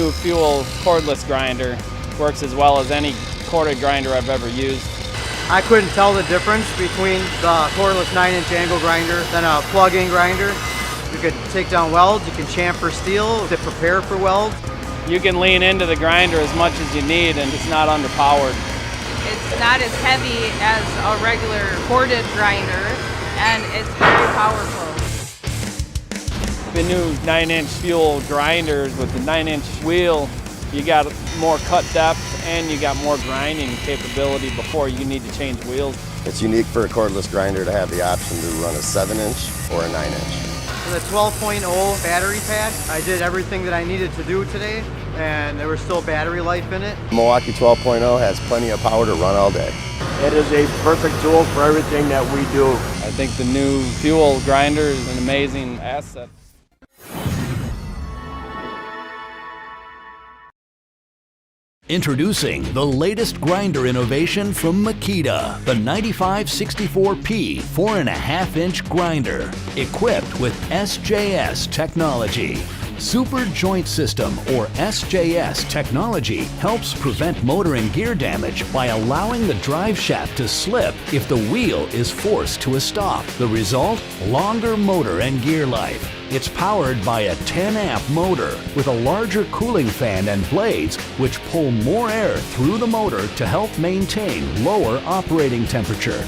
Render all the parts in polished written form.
new Fuel cordless grinder. Works as well as any corded grinder I've ever used. I couldn't tell the difference between the cordless 9-inch angle grinder than a plug-in grinder. You could take down welds, you can chamfer steel to prepare for welds. You can lean into the grinder as much as you need and it's not underpowered. It's not as heavy as a regular corded grinder, and it's very powerful. The new 9-inch Fuel grinders with the 9-inch wheel, you got more cut depth and you got more grinding capability before you need to change wheels. It's unique for a cordless grinder to have the option to run a 7-inch or a 9-inch. With a 12.0 battery pack, I did everything that I needed to do today, and there was still battery life in it. Milwaukee 12.0 has plenty of power to run all day. It is a perfect tool for everything that we do. I think the new Fuel grinder is an amazing asset. Introducing the latest grinder innovation from Makita, the 9564P 4.5-inch grinder, equipped with SJS technology. Super Joint System, or SJS technology, helps prevent motor and gear damage by allowing the drive shaft to slip if the wheel is forced to a stop. The result? Longer motor and gear life. It's powered by a 10-amp motor with a larger cooling fan and blades which pull more air through the motor to help maintain lower operating temperature.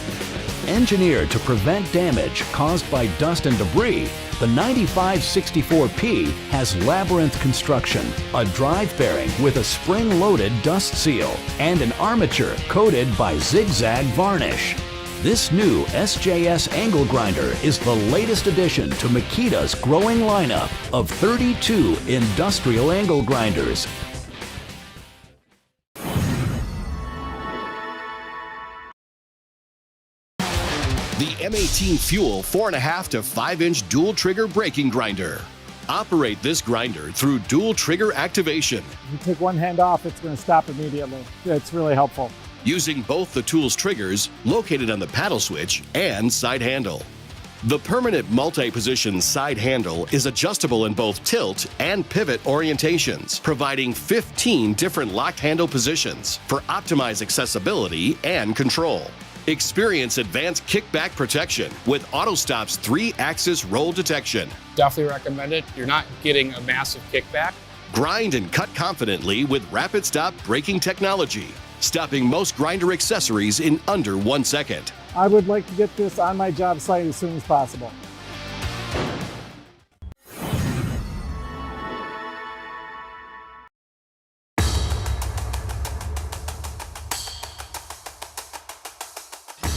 Engineered to prevent damage caused by dust and debris, the 9564P has labyrinth construction, a drive bearing with a spring-loaded dust seal, and an armature coated by zigzag varnish. This new SJS angle grinder is the latest addition to Makita's growing lineup of 32 industrial angle grinders. The M18 Fuel 4.5 to 5-inch dual trigger braking grinder. Operate this grinder through dual trigger activation. If you take one hand off, it's going to stop immediately. It's really helpful. Using both the tool's triggers located on the paddle switch and side handle. The permanent multi-position side handle is adjustable in both tilt and pivot orientations, providing 15 different locked handle positions for optimized accessibility and control. Experience advanced kickback protection with AutoStop's 3-axis roll detection. Definitely recommend it. You're not getting a massive kickback. Grind and cut confidently with Rapid Stop braking technology, stopping most grinder accessories in under 1 second. I would like to get this on my job site as soon as possible.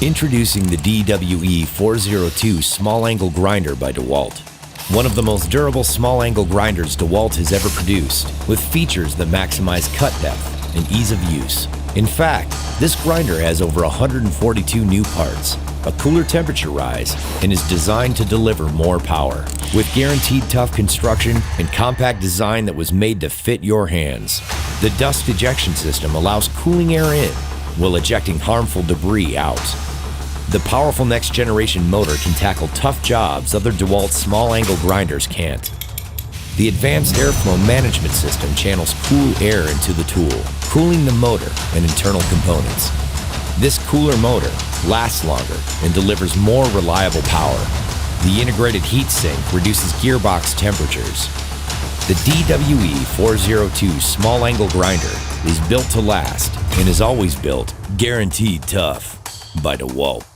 Introducing the DWE 402 Small Angle Grinder by DeWalt. One of the most durable small angle grinders DeWalt has ever produced, with features that maximize cut depth and ease of use. In fact, this grinder has over 142 new parts, a cooler temperature rise, and is designed to deliver more power. With guaranteed tough construction and compact design that was made to fit your hands. The dust ejection system allows cooling air in while ejecting harmful debris out. The powerful next-generation motor can tackle tough jobs other DeWalt small-angle grinders can't. The advanced airflow management system channels cool air into the tool, cooling the motor and internal components. This cooler motor lasts longer and delivers more reliable power. The integrated heat sink reduces gearbox temperatures. The DWE 402 Small Angle Grinder is built to last and is always built guaranteed tough by DeWalt.